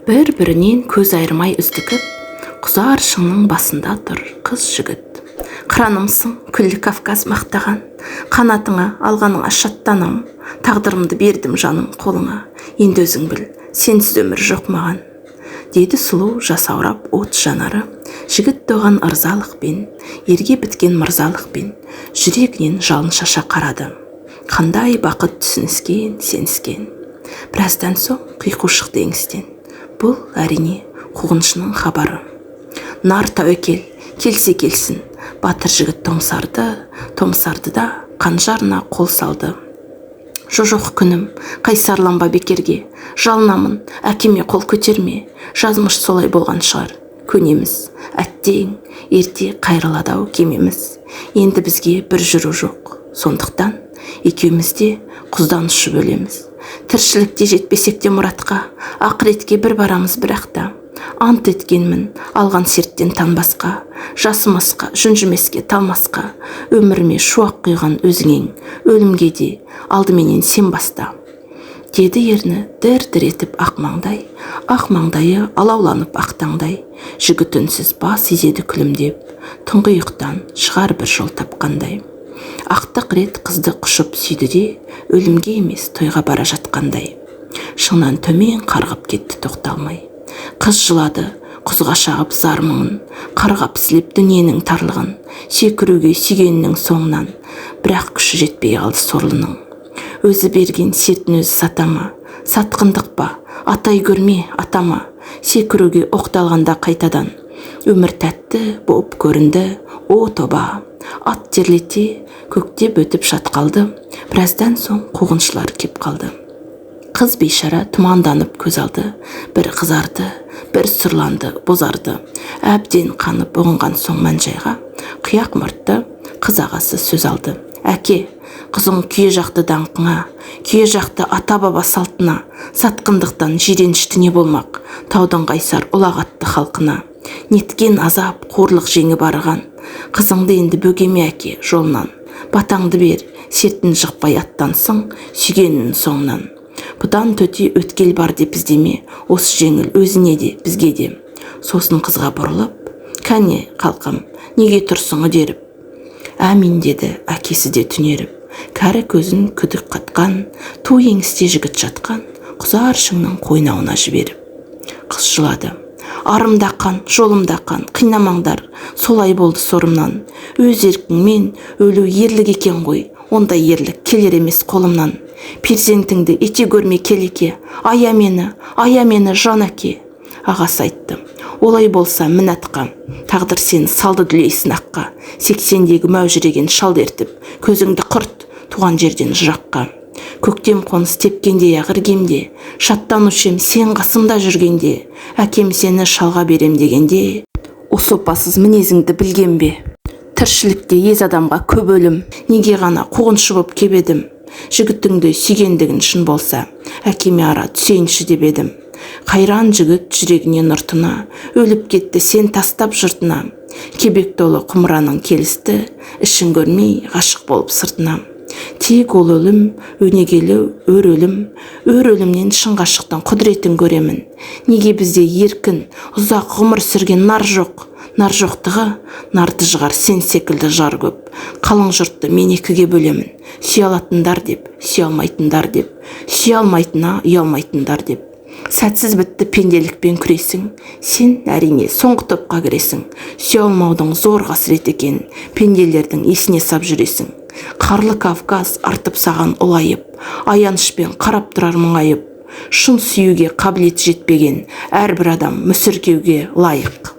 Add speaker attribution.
Speaker 1: бір-бірінен көз айырмай үздігіп, құзар шыңның басында тұр қыз жігіт. Қыранымсың күллі Кавказ мақтаған, қанатыңа алғаныңа шаттанам, тағдырымды бердім жаным қолыңа, енді өзің біл, сенсіз өмір жоқ маған. Деді сұлу жасаурап от жанары, жігіт оған ырзалықпен, ерге біткен мырзалықпен, жүрегінен жалын шаша қарады. Қандай бақыт түсініскен, сеніскен. Біраздан соң қиқу шықты еңістен. Бұл әрине қуғыншының хабары. Нар тәуекел, келсе келсін, батыр жігіт томсарды да қанжарына қол салды. Жоқ күнім, қайсарланба бекерге, жалынамын, әкеме қол көтерме, жазмыш солай болған шығар. Көнеміз, әттең, ерте қайрыладау кемеміз. Енді бізге бір жүру жоқ, сондықтан екеуміз де құздан ұшып өлеміз. Тіршілікте жетпесек те мұратқа, ақыретке бір барамыз бірақта. Ант еткенмін, алған серттен танбасқа, жасымасқа, жүнжімеске, талмасқа, өміріме шуақ құйған өзіңең, өлімге де алдыменен сен баста. Деді ерні дір-дір етіп ақ маңдайы алауланып ақтаңдай, жігіт үнсіз бас изеді күлімдеп, тұңғиықтан шығар бір жол тапқандай. Ақтық рет қызды құшып сүйді де, өлімге емес тойға бара жатқандай. Шыңнан төмен қарғып кетті тоқталмай. Қыз жылады, құзға шағып зар мұңын, қарғап сілеп дүниенің тарлығын, секіруге сүйгенінің соңынан, бірақ күші жетпей алды сорлының. Өзі берген сертін өзі сатама, сатқындық па, атай көрме атама, секіруге оқталғанда қайтадан. Өмір тәтті боп көрінді, о тоба, ат терлете, көктеп өтіп шатқалды, біраздан соң қуғыншылар кеп қалды. Қыз бейшара тұманданып көз алды, бір қызарды, бір сұрланды, бозарды. Әбден қанып бұғынған соң мән-жайға, қияқ мұртты қыз ағасы сөз алды. Әке, қызың күйе жақты даңқыңа, күйе жақты ата-баба салтына, сатқындықтан жиренішті не болмақ, таудың қайсар ұлағатты халқына. Неткен азап, қорлық жеңі барған, қызыңды енді бөгеме әке жолынан. Батаңды бер, сертін жықпай аттансың, сүйгенінің соңынан. Бұдан төте өткел бар деп іздеме, осы жеңіл өзіне де, бізге де. Сосын қызға бұрылып, кәне қалқам, неге тұрсың үдеріп? Әмин деді әкесі де түнеріп, кәрі көзін күдік қатқан, ту еңісте жігіт жатқан, құзар шыңның қойнауына жіберіп. Қыз жылады. Арымда қан, жолымда қан, қинамаңдар, солай болды сорымнан. Өз еркіңмен өлу ерлік екен ғой, ондай ерлік келер емес қолымнан. Перзентіңді ете көрме келеке, ая мені жан әке. Ағасы айтты, олай болса мін атқа, тағдыр сені салды дүлейсін аққа, 80-дегі мәужіреген шал ертіп, көзіңді құрт туған жерден жыраққа. Көктем қоныс тепкенде іргемде, шаттанушем сен қасымда жүргенде, әкем сені шалға берем дегенде, осы опасыз мінезіңді білген бе? Тіршілікте ез адамға көп өлім, неге ғана қуғыншы боп кебедім? Жігіттіңді сүйгендігін шын болса, әкеме ара түсейінші деп едім. Қайран жігіт жүрегіне нұртына, өліп кетті сен тастап жұртына. Кебек толы құмыраның келісті, ішін көрмей ғашық болып сыртына. Тек ол өлім, өнегелі өр өлімнен шын ғашықтың құдіретін көремін. Неге бізде еркін, ұзақ ғұмыр сүрген нар жоқ? Нар жоқтығы, нарды жығар сен секілді жар көп. Қалың жұртты мен екіге бөлемін. Сүйе алатындар деп, сүйе алмайтындар деп, сүйе алмайтына ұялмайтындар деп. Сәтсіз бітті пенделікпен күресің, сен әрине соңғы топқа кіресің. Сүйе алмаудың зор қасірет екен, пенделердің есіне сап жүресің. Қарлы Кавказ артып саған ұлайып, аянышпен қарап тұрар мұңайып. Шын сүюге қабілеті жетпеген әрбір адам мүсіркеуге лайық.